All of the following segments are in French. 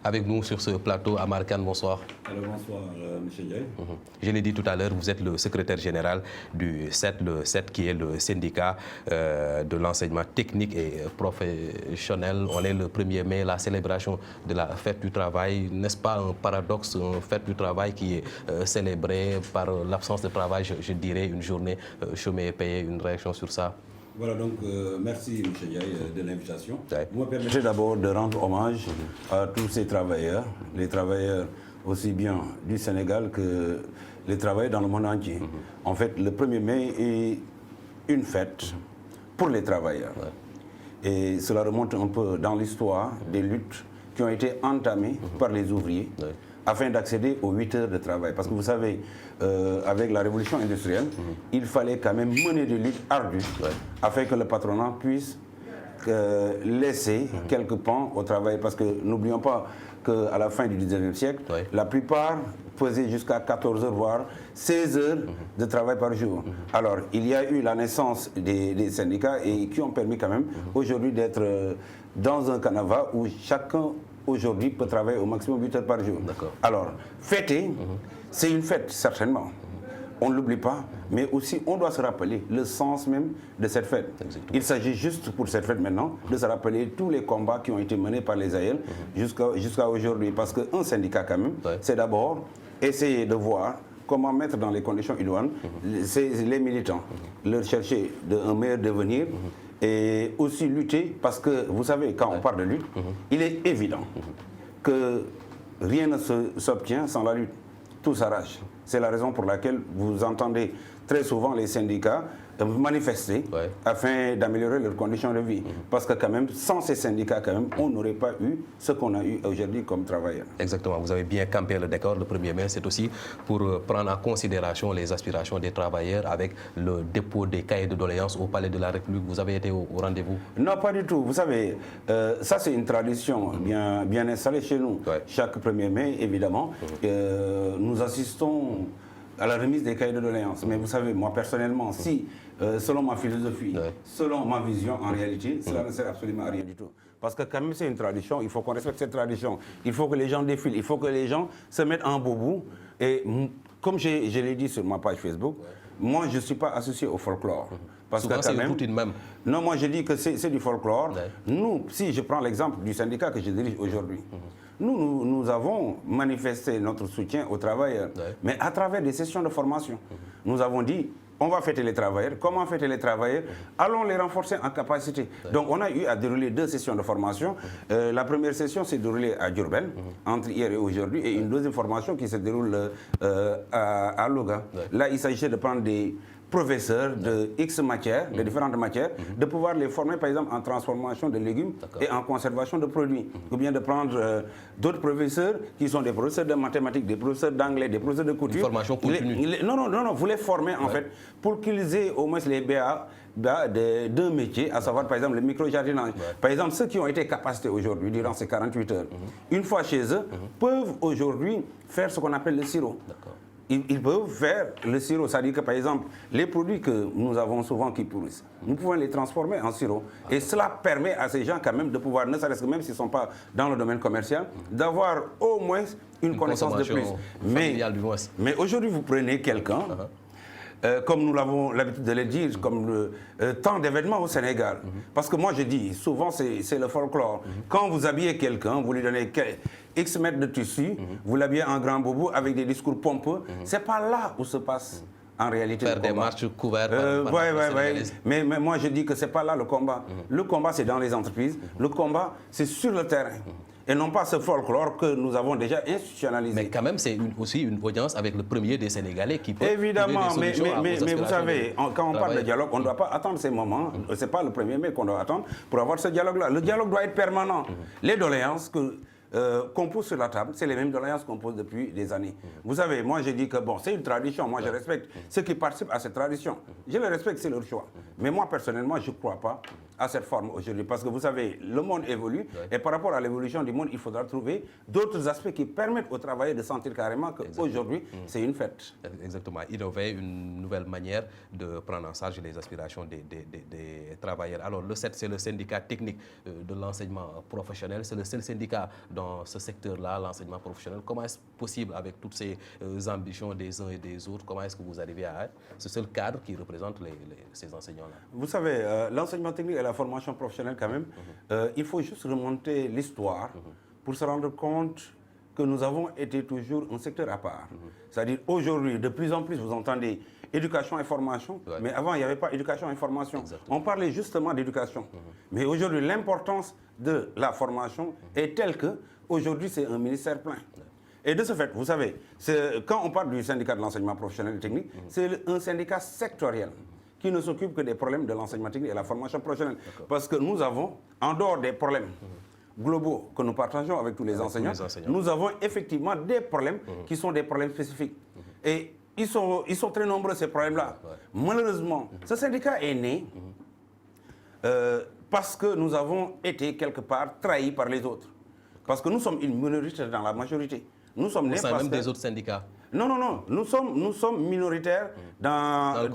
Avec nous sur ce plateau, Amar Kane, bonsoir. Alors bonsoir, M. Ndiaye. Je l'ai dit tout à l'heure, vous êtes le secrétaire général du CET, le CET qui est le syndicat de l'enseignement technique et professionnel. On est le 1er mai, la célébration de la fête du travail. N'est-ce pas un paradoxe, une fête du travail qui est célébrée par l'absence de travail, je dirais une journée chômée et payée, une réaction sur ça? Voilà, donc merci M. Ndiaye de l'invitation. Ouais. Vous me permettez d'abord de rendre hommage à tous ces travailleurs, les travailleurs aussi bien du Sénégal que les travailleurs dans le monde entier. En fait, le 1er mai est une fête pour les travailleurs. Ouais. Et cela remonte un peu dans l'histoire des luttes qui ont été entamées par les ouvriers. Ouais. Afin d'accéder aux 8 heures de travail. Parce que vous savez, avec la révolution industrielle, il fallait quand même mener des luttes ardues afin que le patronat puisse laisser quelques pans au travail. Parce que n'oublions pas qu'à la fin du 19e siècle, la plupart faisaient jusqu'à 14 heures, voire 16 heures de travail par jour. Alors, il y a eu la naissance des syndicats et qui ont permis quand même aujourd'hui d'être dans un canevas où chacun aujourd'hui peut travailler au maximum 8 heures par jour. Alors, fêter, c'est une fête, certainement. On ne l'oublie pas, mais aussi on doit se rappeler le sens même de cette fête. Exactement. Il s'agit juste pour cette fête maintenant de se rappeler tous les combats qui ont été menés par les aïeux jusqu'à aujourd'hui. Parce qu'un syndicat quand même, c'est d'abord essayer de voir comment mettre dans les conditions idoines les militants, leur chercher un meilleur devenir, et aussi lutter, parce que vous savez, quand on parle de lutte, il est évident que rien ne s'obtient sans la lutte. Tout s'arrache. C'est la raison pour laquelle vous entendez très souvent les syndicats manifester afin d'améliorer leurs conditions de vie. Parce que quand même, sans ces syndicats, quand même, on n'aurait pas eu ce qu'on a eu aujourd'hui comme travailleurs. Exactement. Vous avez bien campé le décor. Le 1er mai, c'est aussi pour prendre en considération les aspirations des travailleurs avec le dépôt des cahiers de doléances au Palais de la République. Vous avez été au rendez-vous? Non, pas du tout. Vous savez, ça c'est une tradition bien installée chez nous. Chaque 1er mai, évidemment, nous assistons à la remise des cahiers de doléances. Mais vous savez, moi personnellement, si, selon ma philosophie, selon ma vision, en réalité, cela ne sert absolument à rien du tout. Parce que quand même c'est une tradition, il faut qu'on respecte cette tradition. Il faut que les gens défilent, il faut que les gens se mettent en boubou. Et comme je l'ai dit sur ma page Facebook, moi je ne suis pas associé au folklore. Parce souvent, que quand même, même. Non, moi je dis que c'est du folklore. Nous, si je prends l'exemple du syndicat que je dirige aujourd'hui, nous avons manifesté notre soutien aux travailleurs, mais à travers des sessions de formation. Nous avons dit, on va fêter les travailleurs. Comment fêter les travailleurs? Allons les renforcer en capacité. Donc on a eu à dérouler 2 sessions de formation. La première session s'est déroulée à Diourbel, entre hier et aujourd'hui, et une deuxième formation qui se déroule à Louga. Là, il s'agissait de prendre des professeurs de X matières, de différentes matières, de pouvoir les former par exemple en transformation de légumes et en conservation de produits. Ou bien de prendre d'autres professeurs qui sont des professeurs de mathématiques, des professeurs d'anglais, des professeurs de couture. Une formation continue. Non, vous les formez en fait pour qu'ils aient au moins les BA d'un métier, à savoir par exemple le micro-jardinage. Par exemple, ceux qui ont été capacités aujourd'hui durant ces 48 heures, une fois chez eux, peuvent aujourd'hui faire ce qu'on appelle le sirop. Ils peuvent faire le sirop, c'est-à-dire que par exemple, les produits que nous avons souvent qui pourrissent, nous pouvons les transformer en sirop. Et cela permet à ces gens quand même de pouvoir, ne serait-ce que même s'ils ne sont pas dans le domaine commercial, d'avoir au moins une connaissance de plus. Mais aujourd'hui, vous prenez quelqu'un, comme nous l'avons l'habitude de le dire, comme tant d'événements au Sénégal. Parce que moi je dis, souvent c'est le folklore. Quand vous habillez quelqu'un, vous lui donnez X mètres de tissu, vous l'habillez en grand boubou avec des discours pompeux, c'est pas là où se passe en réalité faire des marches couvertes. Mais moi je dis que c'est pas là le combat. Le combat c'est dans les entreprises, le combat c'est sur le terrain. Et non pas ce folklore que nous avons déjà institutionnalisé. Mais quand même, c'est aussi une audience avec le premier des Sénégalais qui peut évidemment, mais vous savez, quand on parle de dialogue, on ne doit pas attendre ces moments. Ce n'est pas le 1er mai qu'on doit attendre pour avoir ce dialogue-là. Le dialogue doit être permanent. Les doléances qu'on pose sur la table, c'est les mêmes doléances qu'on pose depuis des années. Vous savez, moi je dis que bon, c'est une tradition. Moi je respecte ceux qui participent à cette tradition. Je les respecte, c'est leur choix. Mais moi personnellement, je ne crois pas à cette forme aujourd'hui. Parce que vous savez, le monde évolue et par rapport à l'évolution du monde, il faudra trouver d'autres aspects qui permettent aux travailleurs de sentir carrément qu'aujourd'hui, c'est une fête. Exactement. Innover une nouvelle manière de prendre en charge les aspirations des travailleurs. Alors, le CET, c'est le syndicat technique de l'enseignement professionnel. C'est le seul syndicat dans ce secteur-là, l'enseignement professionnel. Comment est-ce possible, avec toutes ces ambitions des uns et des autres, comment est-ce que vous arrivez à être ce seul cadre qui représente ces enseignants-là? Vous savez, l'enseignement technique et la formation professionnelle, quand même, il faut juste remonter l'histoire pour se rendre compte que nous avons été toujours un secteur à part. C'est-à-dire, aujourd'hui, de plus en plus, vous entendez éducation et formation, mais avant, il n'y avait pas éducation et formation. On parlait justement d'éducation. Mais aujourd'hui, l'importance de la formation est telle que, aujourd'hui, c'est un ministère plein. Et de ce fait, vous savez, quand on parle du syndicat de l'enseignement professionnel et technique, c'est un syndicat sectoriel qui ne s'occupe que des problèmes de l'enseignement technique et de la formation professionnelle. Parce que nous avons, en dehors des problèmes globaux que nous partageons avec tous les enseignants, nous avons effectivement des problèmes qui sont des problèmes spécifiques. Et ils sont très nombreux, ces problèmes-là. Malheureusement, ce syndicat est né parce que nous avons été quelque part trahis par les autres. Parce que nous sommes une minorité dans la majorité. Nous sommes nés même des autres syndicats. Non, non, non. Nous sommes minoritaires dans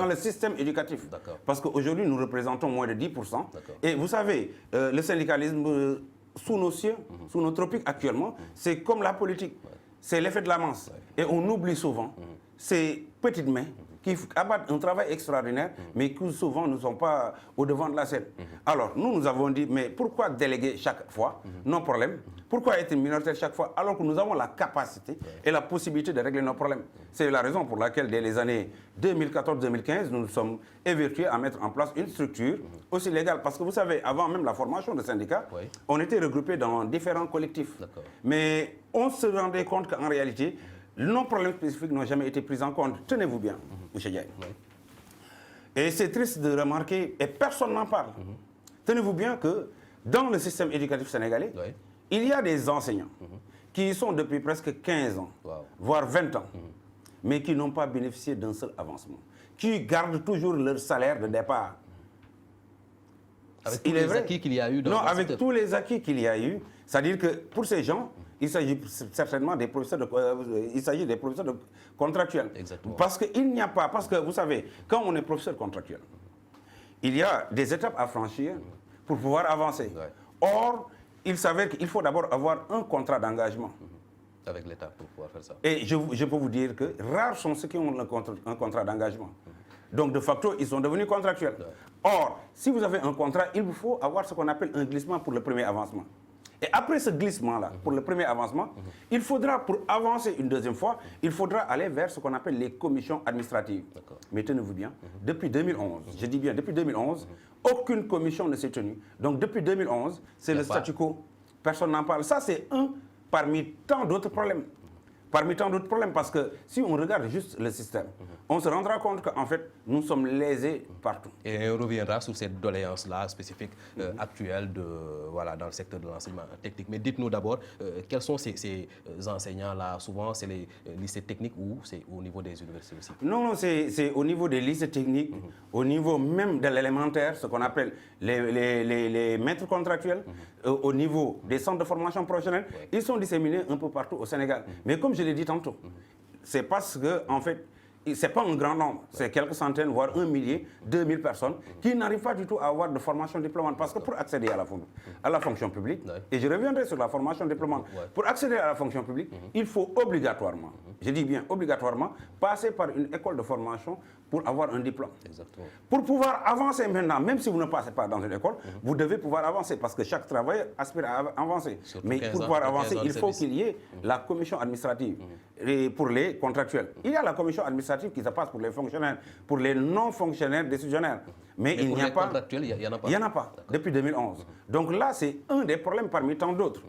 le système éducatif. Parce qu'aujourd'hui, nous représentons moins de 10%. Et vous savez, le syndicalisme sous nos cieux, sous nos tropiques actuellement, c'est comme la politique. C'est l'effet de la masse. Et on oublie souvent ces petites mains qui abattent un travail extraordinaire, mais qui souvent ne sont pas au devant de la scène. Alors, nous avons dit, mais pourquoi déléguer chaque fois nos problèmes? Pourquoi être minoritaire chaque fois, alors que nous avons la capacité et la possibilité de régler nos problèmes? C'est la raison pour laquelle, dès les années 2014-2015, nous nous sommes évertués à mettre en place une structure aussi légale. Parce que vous savez, avant même la formation de syndicats, on était regroupés dans différents collectifs. Mais on se rendait compte qu'en réalité, nos problèmes spécifiques n'ont jamais été pris en compte. Tenez-vous bien, M. Diaye. Et c'est triste de remarquer, et personne n'en parle. Tenez-vous bien que dans le système éducatif sénégalais, il y a des enseignants qui y sont depuis presque 15 ans, voire 20 ans, mais qui n'ont pas bénéficié d'un seul avancement, qui gardent toujours leur salaire de départ. Avec tous les acquis qu'il y a eu dans avec tous les acquis qu'il y a eu, c'est-à-dire que pour ces gens, il s'agit certainement des professeurs de contractuels. Exactement. Parce qu'il n'y a pas, parce que vous savez, quand on est professeur contractuel, il y a des étapes à franchir pour pouvoir avancer. Or, il s'avère qu'il faut d'abord avoir un contrat d'engagement. Avec l'État pour pouvoir faire ça. Et je peux vous dire que rares sont ceux qui ont un contrat d'engagement. Donc, de facto, ils sont devenus contractuels. Or, si vous avez un contrat, il vous faut avoir ce qu'on appelle un glissement pour le premier avancement. Et après ce glissement-là, pour le premier avancement, il faudra, pour avancer une deuxième fois, il faudra aller vers ce qu'on appelle les commissions administratives. Mais tenez-vous bien, depuis 2011, je dis bien depuis 2011, aucune commission ne s'est tenue. Donc depuis 2011, c'est le statu quo. Personne n'en parle. Ça, c'est un parmi tant d'autres problèmes. Parmi tant d'autres problèmes, parce que si on regarde juste le système, on se rendra compte qu'en fait, nous sommes lésés partout. Et on reviendra sur cette doléance-là spécifique actuelle dans le secteur de l'enseignement technique. Mais dites-nous d'abord, quels sont ces enseignants-là? Souvent, c'est les lycées techniques ou c'est au niveau des universités aussi? Non, c'est au niveau des lycées techniques, au niveau même de l'élémentaire, ce qu'on appelle les maîtres contractuels, au niveau des centres de formation professionnelle. Ils sont disséminés un peu partout au Sénégal. Mais comme je l'ai dit tantôt, c'est parce que, en fait, ce n'est pas un grand nombre, c'est quelques centaines, voire 1 millier, 2000 personnes qui n'arrivent pas du tout à avoir de formation diplômante. Parce que pour accéder à la fonction publique, et je reviendrai sur la formation diplômante, pour accéder à la fonction publique, il faut obligatoirement, je dis bien obligatoirement, passer par une école de formation pour avoir un diplôme. Exactement. Pour pouvoir avancer maintenant, même si vous ne passez pas dans une école, vous devez pouvoir avancer parce que chaque travailleur aspire à avancer. Mais pour pouvoir avancer, il faut qu'il y ait la commission administrative pour les contractuels. Il y a la commission administrative qui se passe pour les fonctionnaires, pour les non-fonctionnaires décisionnaires. Mais il n'y a pas. Contractuels, il n'y en a pas. Il n'y en a pas depuis 2011. Donc là, c'est un des problèmes parmi tant d'autres.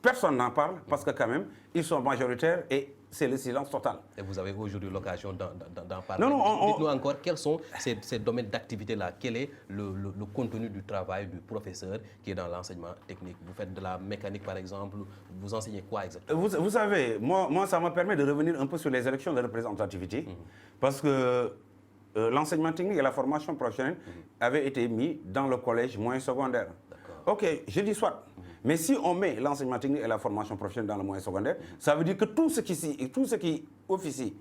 Personne n'en parle parce que quand même, ils sont majoritaires et c'est le silence total. Et vous avez aujourd'hui l'occasion d'en parler. Non, dites-nous encore, quels sont ces domaines d'activité-là? Quel est le contenu du travail du professeur qui est dans l'enseignement technique? Vous faites de la mécanique, par exemple. Vous enseignez quoi exactement? Vous savez, moi, ça me permet de revenir un peu sur les élections de représentativité. Parce que l'enseignement technique et la formation professionnelle avaient été mis dans le collège moyen secondaire. Ok, je dis soit. Mais si on met l'enseignement technique et la formation professionnelle dans le moyen secondaire, ça veut dire que tout ce qui officie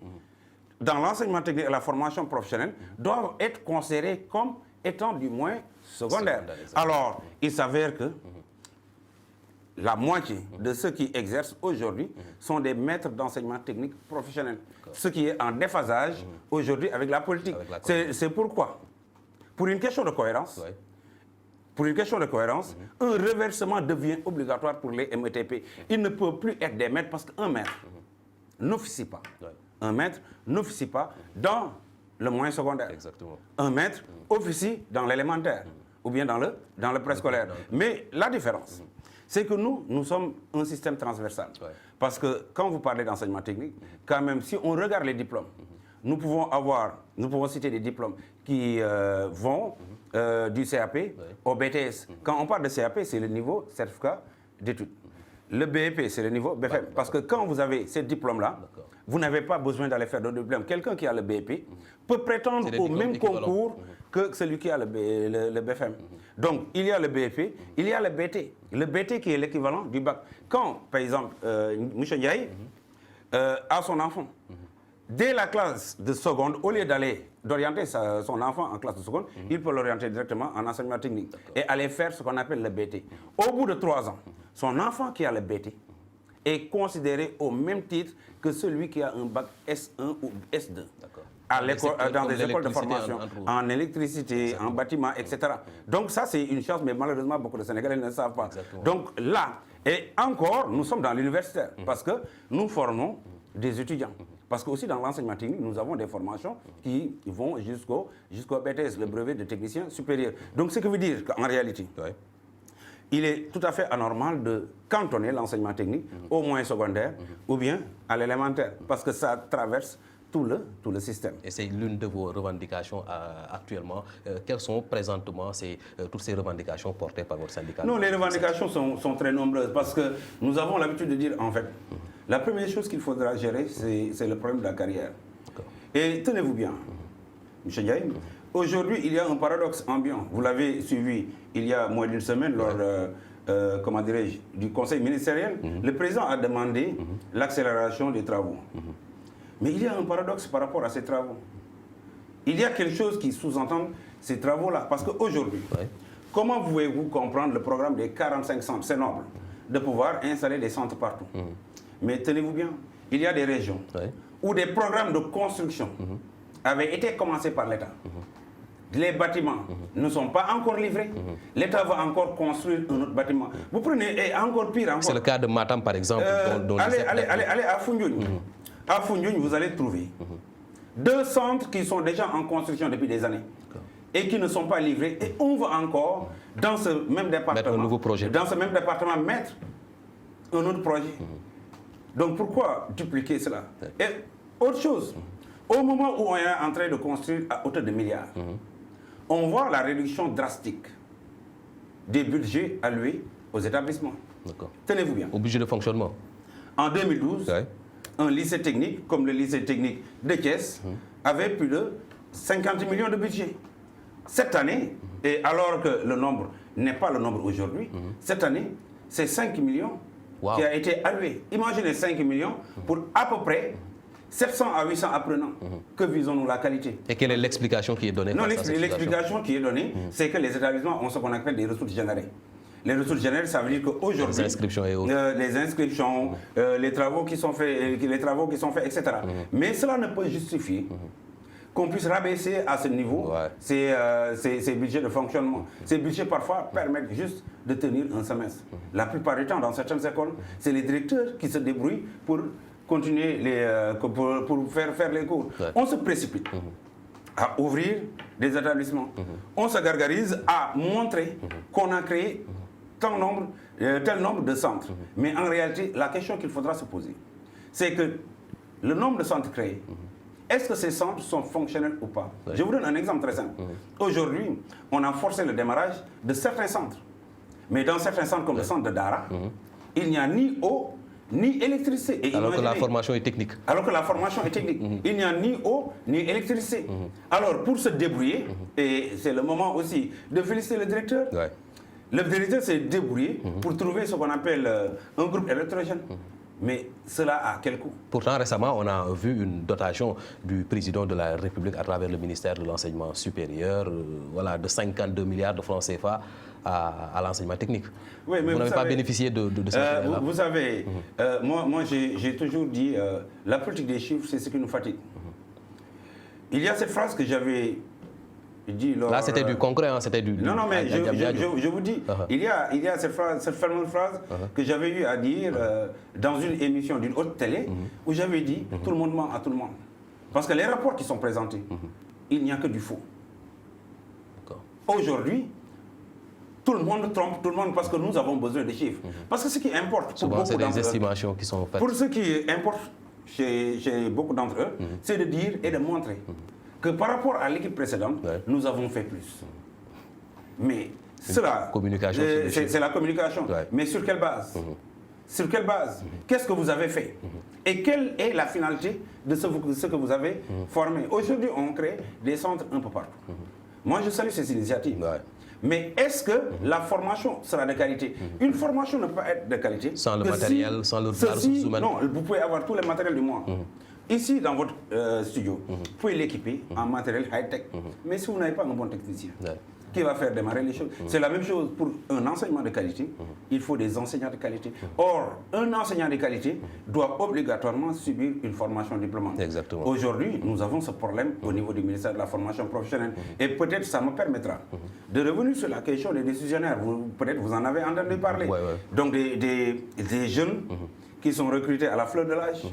dans l'enseignement technique et la formation professionnelle doivent être considérés comme étant du moyen secondaire. Alors, il s'avère que la moitié de ceux qui exercent aujourd'hui sont des maîtres d'enseignement technique professionnel. Ce qui est en déphasage aujourd'hui avec la politique. C'est pourquoi, pour une question de cohérence, un reversement devient obligatoire pour les METP. Ils ne peuvent plus être des maîtres parce qu'un maître n'officie pas. Un maître n'officie pas dans le moyen secondaire. Exactement. Un maître officie dans l'élémentaire ou bien dans le préscolaire. Mais la différence, c'est que nous sommes un système transversal. Parce que quand vous parlez d'enseignement technique, quand même, si on regarde les diplômes, nous pouvons citer des diplômes qui vont du CAP au BTS. Quand on parle de CAP, c'est le niveau certificat d'études. Le BEP, c'est le niveau BFM. Parce que quand vous avez ces diplômes-là, vous n'avez pas besoin d'aller faire d'autres diplômes. Quelqu'un qui a le BEP peut prétendre au même concours que celui qui a le BFM. Donc, il y a le BEP, il y a le BT. Le BT qui est l'équivalent du bac. Quand, par exemple, M. Ndiaye a son enfant, dès la classe de seconde, au lieu d'orienter son enfant en classe de seconde, il peut l'orienter directement en enseignement technique et aller faire ce qu'on appelle le BT. Au bout de 3 ans, son enfant qui a le BT est considéré au même titre que celui qui a un bac S1 ou S2. Dans des écoles de formation, en électricité, en bâtiment, etc. Donc ça, c'est une chance, mais malheureusement, beaucoup de Sénégalais ne le savent pas. Exactement. Donc là, et encore, nous sommes dans l'universitaire, parce que nous formons des étudiants. Parce qu'aussi dans l'enseignement technique, nous avons des formations qui vont jusqu'au BTS, le brevet de technicien supérieur. Donc ce qui veut dire qu'en réalité, il est tout à fait anormal de cantonner l'enseignement technique au moyen secondaire ou bien à l'élémentaire, parce que ça traverse tout le système. Et c'est l'une de vos revendications actuellement. Quelles sont présentement toutes ces revendications portées par votre syndicat? Non, les revendications sont très nombreuses parce que nous avons l'habitude de dire, en fait, la première chose qu'il faudra gérer, c'est le problème de la carrière. Et tenez-vous bien, M. Ndiaye, aujourd'hui, il y a un paradoxe ambiant. Vous l'avez suivi il y a moins d'une semaine lors comment dirais-je, du conseil ministériel. Le président a demandé l'accélération des travaux. Mais il y a un paradoxe par rapport à ces travaux. Il y a quelque chose qui sous-entend ces travaux-là. Parce qu'aujourd'hui, comment pouvez-vous comprendre le programme des 45 centres? C'est noble de pouvoir installer des centres partout. Mais tenez-vous bien, il y a des régions où des programmes de construction avaient été commencés par l'État. Les bâtiments ne sont pas encore livrés. L'État va encore construire un autre bâtiment. Vous prenez, et encore pire encore. C'est le cas de Matam, par exemple. Allez à Foundiougne. À Foundiougne, vous allez trouver 2 centres qui sont déjà en construction depuis des années et qui ne sont pas livrés. Et on va encore, dans ce même département, mettre un nouveau projet. Dans ce même département, mettre un autre projet. Donc pourquoi dupliquer cela? Et autre chose, au moment où on est en train de construire à hauteur de milliards, on voit la réduction drastique des budgets alloués aux établissements. Tenez-vous bien. Au budget de fonctionnement. En 2012, un lycée technique, comme le lycée technique de Thiès, avait plus de 50 millions de budget. Cette année, et alors que le nombre n'est pas le nombre aujourd'hui, cette année, c'est 5 millions qui a été alloué. Imaginez 5 millions pour à peu près 700 à 800 apprenants. Que visons-nous? La qualité. Et quelle est l'explication qui est donnée? Non, l'explication qui est donnée, c'est que les établissements ont ce qu'on appelle des ressources générées. Les ressources générales, ça veut dire qu'aujourd'hui, les inscriptions et autres. Les inscriptions, les travaux qui sont faits, etc. Mais cela ne peut justifier qu'on puisse rabaisser à ce niveau ces budgets de fonctionnement. Ces budgets, parfois, permettent juste de tenir un semestre. La plupart du temps, dans certaines écoles, c'est les directeurs qui se débrouillent pour continuer pour faire les cours. On se précipite à ouvrir des établissements. On se gargarise à montrer qu'on a créé tel nombre de centres. Mais en réalité, la question qu'il faudra se poser, c'est que le nombre de centres créés, est-ce que ces centres sont fonctionnels ou pas? Je vous donne un exemple très simple. Aujourd'hui, on a forcé le démarrage de certains centres. Mais dans certains centres, comme le centre de Dara, il n'y a ni eau, ni électricité. Et alors que la formation est technique. Alors que la formation est technique. Il n'y a ni eau, ni électricité. Alors, pour se débrouiller, et c'est le moment aussi de féliciter le directeur, Ouais. le directeur s'est débrouillé pour trouver ce qu'on appelle un groupe électrogène. Mais cela a quel coût? Pourtant, récemment, on a vu une dotation du président de la République à travers le ministère de l'Enseignement supérieur, voilà, de 52 milliards de francs CFA à l'enseignement technique. Oui, mais vous n'avez pas bénéficié de cette là. Vous savez, moi j'ai toujours dit, la politique des chiffres, c'est ce qui nous fatigue. Il y a cette phrase que j'avais dit lors... Là, c'était du concret, hein, c'était du... Non, non, mais je vous dis, il y a cette fameuse phrase que j'avais eu à dire dans une émission d'une haute télé, où j'avais dit, tout le monde ment à tout le monde. Parce que les rapports qui sont présentés, il n'y a que du faux. Aujourd'hui, tout le monde trompe tout le monde parce que nous avons besoin de chiffres. Parce que ce qui importe... Souvent, c'est des estimations qui sont faites. Pour ce qui importe chez beaucoup d'entre eux, c'est de dire et de montrer que par rapport à l'équipe précédente, nous avons fait plus. Mais cela, c'est la communication. Mais sur quelle base? Sur quelle base? Qu'est-ce que vous avez fait? Et quelle est la finalité de ce que vous avez formé? Aujourd'hui, on crée des centres un peu partout. Moi, je salue ces initiatives. Mais est-ce que la formation sera de qualité? Une formation ne peut pas être de qualité sans le matériel, sans le ressources humaines. Non, vous pouvez avoir tous les matériels du monde. Ici, dans votre studio, vous pouvez l'équiper en matériel high-tech. Mais si vous n'avez pas un bon technicien, qui va faire démarrer les choses? C'est la même chose pour un enseignement de qualité. Il faut des enseignants de qualité. Or, un enseignant de qualité doit obligatoirement subir une formation diplômante. Exactement. Aujourd'hui, nous avons ce problème au niveau du ministère de la formation professionnelle. Et peut-être ça me permettra de revenir sur la question des décisionnaires. Peut-être vous en avez entendu parler. Donc des jeunes qui sont recrutés à la fleur de l'âge,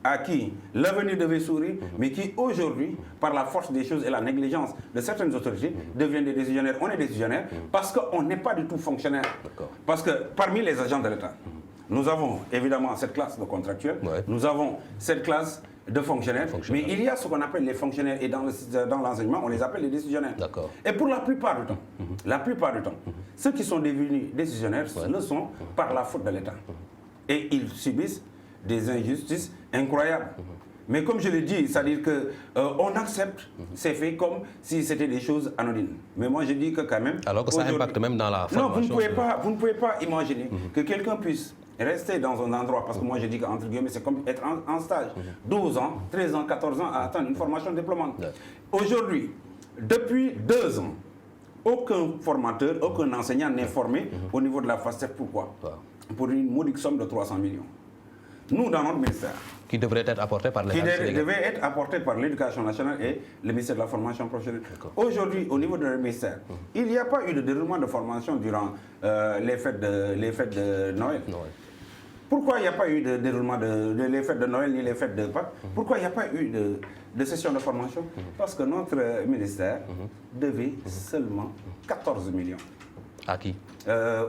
à qui l'avenir devait sourire, mais qui aujourd'hui, par la force des choses et la négligence de certaines autorités, deviennent des décisionnaires. On est décisionnaires parce qu'on n'est pas du tout fonctionnaire. Parce que parmi les agents de l'État, nous avons évidemment cette classe de contractuels, nous avons cette classe de fonctionnaires, mais il y a ce qu'on appelle les fonctionnaires, et dans l'enseignement, on les appelle les décisionnaires. Et pour la plupart du temps, ceux qui sont devenus décisionnaires le sont par la faute de l'État. Et ils subissent des injustices incroyables. Mais comme je l'ai dit, c'est-à-dire qu'on accepte ces faits comme si c'était des choses anodines. Mais moi je dis que quand même... Alors que ça impacte même dans la formation. Non, vous ne pouvez pas imaginer que quelqu'un puisse rester dans un endroit, parce que moi je dis qu'entre guillemets c'est comme être en stage, 12 ans, 13 ans, 14 ans à attendre une formation diplômante. Aujourd'hui, depuis 2 ans, aucun formateur, aucun enseignant n'est formé au niveau de la FASTEF. Pourquoi? Pour une modique somme de 300 millions. Nous, dans notre ministère... Qui devrait être apporté par l'État. Qui devait être apporté par l'Éducation nationale et le ministère de la formation professionnelle. Aujourd'hui, au niveau de notre ministère, il n'y a pas eu de déroulement de formation durant les fêtes de Noël. Pourquoi il n'y a pas eu de déroulement les fêtes de Noël ni les fêtes de Pâques? Pourquoi il n'y a pas eu de session de formation? Parce que notre ministère devait seulement 14 millions. À qui?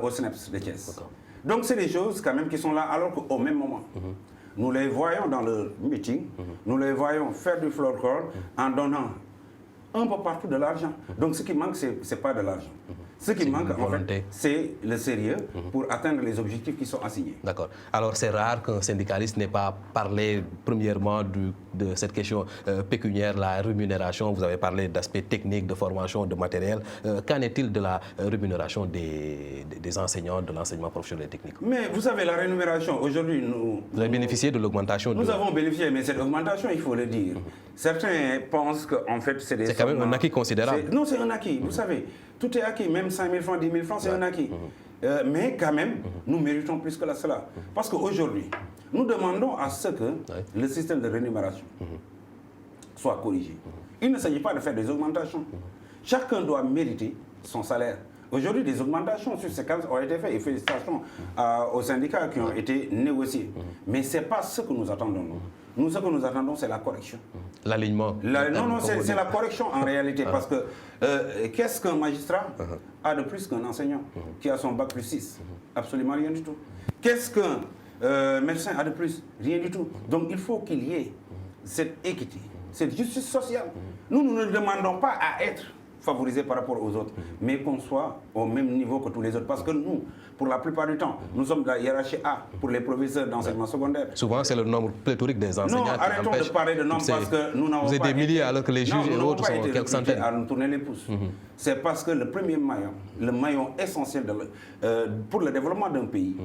Au SNEPS de Thiès. Donc c'est des choses quand même qui sont là, alors qu'au même moment, nous les voyons dans le meeting, nous les voyons faire du floor call en donnant un peu partout de l'argent. Donc ce qui manque, ce n'est pas de l'argent. Ce qui manque, en fait, c'est le sérieux pour atteindre les objectifs qui sont assignés. D'accord. Alors, c'est rare qu'un syndicaliste n'ait pas parlé, premièrement, de cette question pécuniaire, la rémunération. Vous avez parlé d'aspects techniques, de formation, de matériel. Qu'en est-il de la rémunération des enseignants de l'enseignement professionnel et technique? Mais vous savez, la rémunération, aujourd'hui, vous avez bénéficié de l'augmentation? Nous avons bénéficié, mais cette augmentation, il faut le dire. Certains pensent qu'en fait, c'est des... C'est quand même un acquis considérable. Non, c'est un acquis, vous savez. Tout est acquis, même 5 000 francs, 10 000 francs, c'est un acquis. Mais quand même, nous méritons plus que cela. Parce qu'aujourd'hui, nous demandons à ce que le système de rémunération soit corrigé. Il ne s'agit pas de faire des augmentations. Chacun doit mériter son salaire. Aujourd'hui, des augmentations sur ces cas ont été faites, et félicitations aux syndicats qui ont été négociés. Mais ce n'est pas ce que nous attendons. Nous, ce que nous attendons, c'est la correction. L'alignement. Non, c'est la correction en réalité. Parce que qu'est-ce qu'un magistrat a de plus qu'un enseignant qui a son bac plus 6? Absolument rien du tout. Qu'est-ce qu'un médecin a de plus? Rien du tout. Donc il faut qu'il y ait cette équité, cette justice sociale. Nous ne demandons pas à être favorisés par rapport aux autres, mais qu'on soit au même niveau que tous les autres. Parce que nous, pour la plupart du temps, nous sommes de la hiérarchie A pour les professeurs d'enseignement secondaire. Souvent, c'est le nombre pléthorique des enseignants non, qui arrêtons empêche. de parler de nombre parce que nous n'avons pas... Vous êtes des milliers alors que les juges et autres sont quelques centaines. À nous tourner les pouces. C'est parce que le premier maillon, le maillon essentiel pour le développement d'un pays,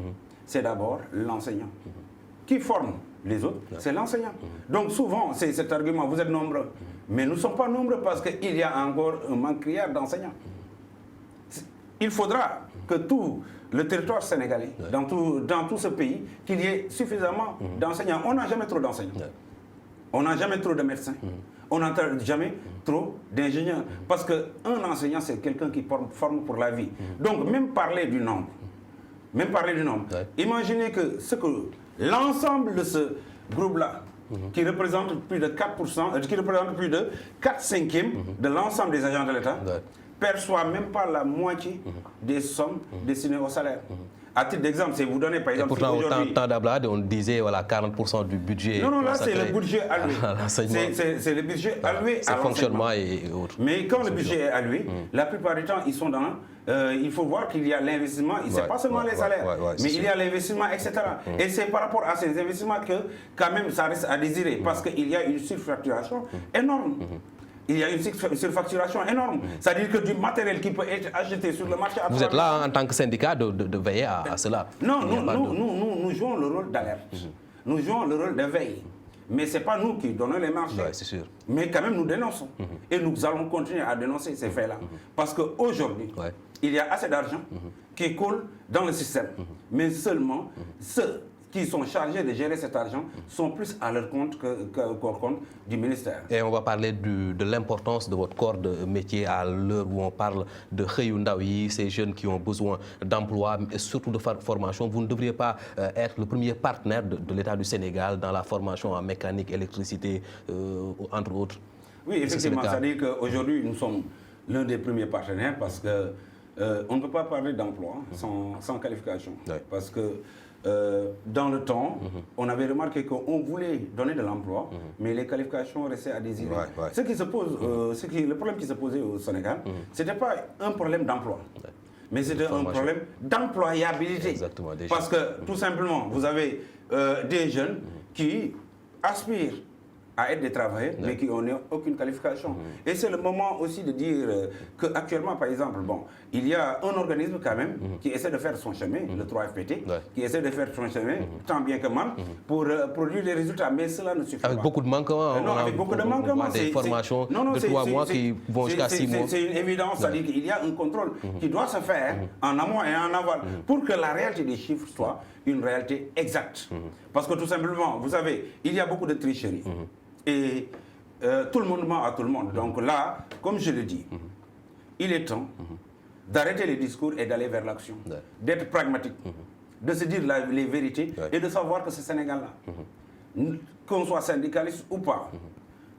c'est d'abord l'enseignant. Qui forme les autres, c'est l'enseignant. Donc souvent, c'est cet argument, vous êtes nombreux. Mais nous ne sommes pas nombreux parce qu'il y a encore un manque criard d'enseignants. Il faudra que tout le territoire sénégalais, dans tout ce pays, qu'il y ait suffisamment d'enseignants. On n'a jamais trop d'enseignants. On n'a jamais trop de médecins. On n'a jamais trop d'ingénieurs. Parce qu'un enseignant, c'est quelqu'un qui forme pour la vie. Donc même parler du nombre, imaginez que l'ensemble de ce groupe-là, qui représente plus de 4%, qui représente plus de 4/5 de l'ensemble des agents de l'État, perçoit même pas la moitié des sommes destinées au salaire. À titre d'exemple, c'est vous donner par exemple... Et pourtant, au temps d'Ablade, on disait voilà, 40% du budget... Non, là, c'est le budget alloué. C'est le budget alloué à fonctionnement et autres. Mais quand le budget est alloué, la plupart du temps, ils sont dans... il faut voir qu'il y a l'investissement, ce n'est pas seulement les salaires, mais il y a l'investissement, etc. Et c'est par rapport à ces investissements que, quand même, ça reste à désirer, parce qu'il y a une surfacturation énorme. Il y a une surfacturation énorme. C'est-à-dire que du matériel qui peut être acheté sur le marché... Vous êtes là en tant que syndicat de veiller à cela? Non, nous jouons le rôle d'alerte. Nous jouons le rôle de veille. Mais ce n'est pas nous qui donnons les marchés. C'est sûr. Mais quand même, nous dénonçons. Et nous allons continuer à dénoncer ces faits-là. Parce qu'aujourd'hui, il y a assez d'argent qui coule dans le système. Mais seulement ceux qui sont chargés de gérer cet argent sont plus à leur compte qu'au compte du ministère. Et on va parler de l'importance de votre corps de métier à l'heure où on parle de Xëyu Ndaw yi, ces jeunes qui ont besoin d'emploi et surtout de formation. Vous ne devriez pas être le premier partenaire de l'État du Sénégal dans la formation en mécanique, électricité, entre autres? Oui, effectivement, c'est-à-dire qu'aujourd'hui, nous sommes l'un des premiers partenaires parce qu'on ne peut pas parler d'emploi sans qualification. Parce que dans le temps, on avait remarqué qu'on voulait donner de l'emploi, mais les qualifications restaient à désirer. Ce qui se pose, le problème qui se posait au Sénégal, ce n'était pas un problème d'emploi, mais c'était un problème d'employabilité. Parce que tout simplement, vous avez des jeunes qui aspirent à être des travailleurs, mais qui n'ont aucune qualification. Et c'est le moment aussi de dire qu'actuellement, par exemple, il y a un organisme quand même qui essaie de faire son chemin, le 3FPT, qui essaie de faire son chemin, tant bien que mal, pour produire des résultats. Mais cela ne suffit pas. Avec beaucoup de manquements. Non, avec beaucoup de manquements. Des formations de 3 mois qui vont jusqu'à 6 mois. C'est une évidence, c'est-à-dire qu'il y a un contrôle qui doit se faire en amont et en aval pour que la réalité des chiffres soit une réalité exacte. Parce que tout simplement, vous savez, il y a beaucoup de tricheries. Et tout le monde ment à tout le monde. Donc là, comme je le dis, il est temps d'arrêter les discours et d'aller vers l'action, d'être pragmatique, de se dire les vérités et de savoir que ce Sénégal-là, qu'on soit syndicaliste ou pas,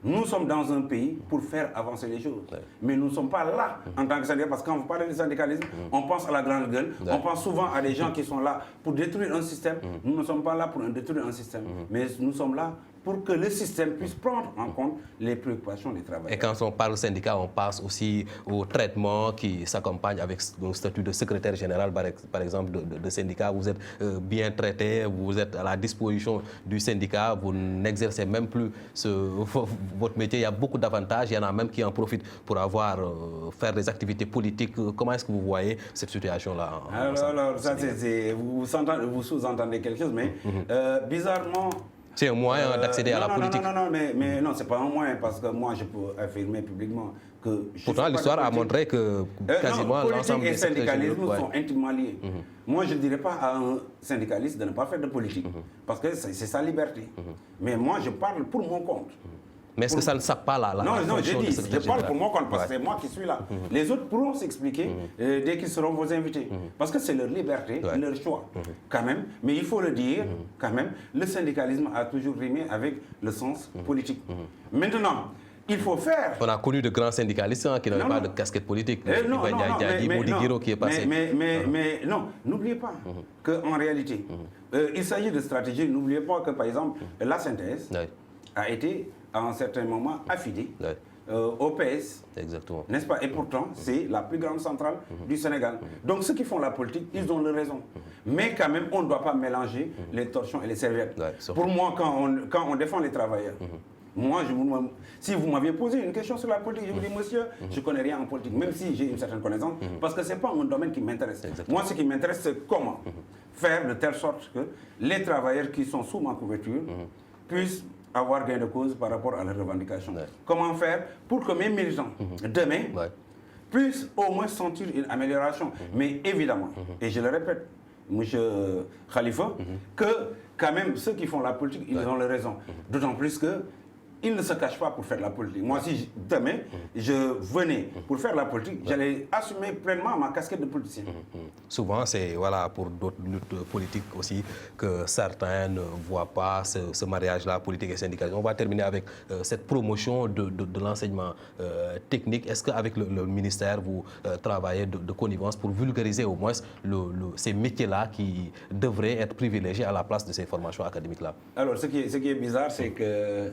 nous sommes dans un pays pour faire avancer les choses. Mais nous ne sommes pas là en tant que syndicalistes, parce que quand vous parlez de syndicalisme, on pense à la grande gueule, on pense souvent à des gens qui sont là pour détruire un système. Nous ne sommes pas là pour détruire un système, mais nous sommes là pour que le système puisse prendre en compte les préoccupations des travailleurs. Et quand on parle syndicat, on passe aussi au traitement qui s'accompagne avec le statut de secrétaire général, par exemple, de syndicat. Vous êtes bien traité, vous êtes à la disposition du syndicat, vous n'exercez même plus votre métier. Il y a beaucoup d'avantages, il y en a même qui en profitent pour faire des activités politiques. Comment est-ce que vous voyez cette situation-là? Alors ça, vous sous-entendez quelque chose, mais bizarrement... C'est un moyen d'accéder à la politique. Mais non, ce n'est pas un moyen, parce que moi, je peux affirmer publiquement que... Pourtant, l'histoire a montré que quasiment l'ensemble des syndicalisme sont intimement liés. Moi, je ne dirais pas à un syndicaliste de ne pas faire de politique, parce que c'est sa liberté. Mais moi, je parle pour mon compte. Mais est-ce que ça ne sape pas la Non, fonction de secrétaire je parle pour mon compte, parce que c'est moi qui suis là. Les autres pourront s'expliquer dès qu'ils seront vos invités. Parce que c'est leur liberté, leur choix, quand même. Mais il faut le dire, quand même, le syndicalisme a toujours rimé avec le sens politique. Maintenant, il faut faire... On a connu de grands syndicalistes qui n'avaient pas de casquette politique. Mais non, n'oubliez pas qu'en réalité, il s'agit de stratégie. N'oubliez pas que, par exemple, la synthèse a été... à un certain moment affidée au PS. Exactement. N'est-ce pas? Et pourtant, c'est la plus grande centrale du Sénégal. Donc ceux qui font la politique, ils ont leur raison. Mais quand même, on ne doit pas mélanger les torchons et les serviettes. Ouais, pour moi, quand on défend les travailleurs, moi, si vous m'aviez posé une question sur la politique, je vous dis, monsieur, je ne connais rien en politique, même si j'ai une certaine connaissance, parce que ce n'est pas un domaine qui m'intéresse. Moi, ce qui m'intéresse, c'est comment faire de telle sorte que les travailleurs qui sont sous ma couverture puissent avoir gain de cause par rapport à leurs revendications. Ouais. Comment faire pour que mes militants, demain, puissent au moins sentir une amélioration. Mais évidemment, et je le répète, M. Khalifa, que quand même, ceux qui font la politique, ils ont leur raison. D'autant plus que ils ne se cachent pas pour faire la politique. Moi, si demain, je venais pour faire la politique, j'allais assumer pleinement ma casquette de politicien. Souvent, c'est pour d'autres luttes politiques aussi que certains ne voient pas ce mariage-là, politique et syndicale. On va terminer avec cette promotion de l'enseignement technique. Est-ce qu'avec le ministère, vous travaillez de connivence pour vulgariser au moins ces métiers-là qui devraient être privilégiés à la place de ces formations académiques-là? Alors, ce qui est bizarre, c'est que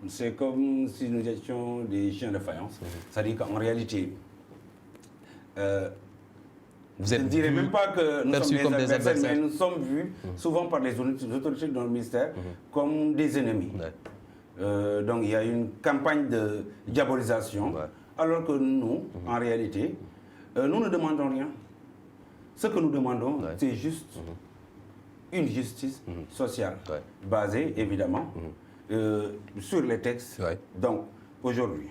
c'est comme si nous étions des chiens de faïence. C'est-à-dire qu'en réalité, je ne dirais même pas que nous sommes des adversaires, mais nous sommes vus souvent par les autorités dans le ministère comme des ennemis. Donc il y a une campagne de diabolisation, alors que nous, en réalité, nous ne demandons rien. Ce que nous demandons, c'est juste une justice sociale, basée évidemment sur les textes. Donc, aujourd'hui,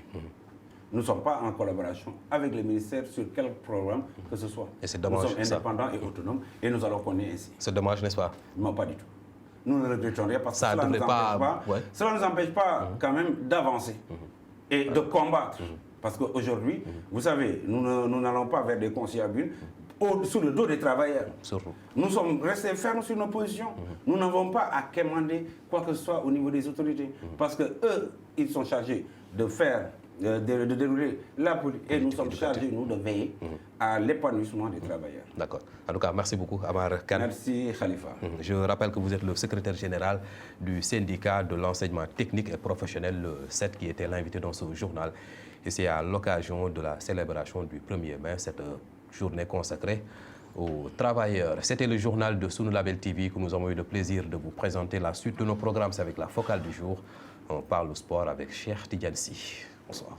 nous ne sommes pas en collaboration avec le ministère sur quel programme que ce soit. Et c'est dommage. Nous sommes indépendants et autonomes et nous allons connaître ainsi. C'est dommage, n'est-ce pas? Non, pas du tout. Nous ne regrettons rien parce que cela ne nous empêche pas quand même d'avancer et de combattre. Parce qu'aujourd'hui, vous savez, nous n'allons pas vers des conciliabules sous le dos des travailleurs. Nous sommes restés fermes sur nos positions. Nous n'avons pas à quémander quoi que ce soit au niveau des autorités. Parce qu'eux, ils sont chargés de faire, de dérouler la politique. Et nous sommes chargés, nous, de veiller à l'épanouissement des travailleurs. D'accord. En tout cas, merci beaucoup, Amar Kane. Merci, Khalifa. Je rappelle que vous êtes le secrétaire général du syndicat de l'enseignement technique et professionnel, le SET, qui était l'invité dans ce journal. Et c'est à l'occasion de la célébration du 1er mai, cette journée consacrée aux travailleurs. C'était le journal de Sunu Label TV que nous avons eu le plaisir de vous présenter. La suite de nos programmes, c'est avec la focale du jour. On parle au sport avec Cheikh Tidiane Sy. Bonsoir.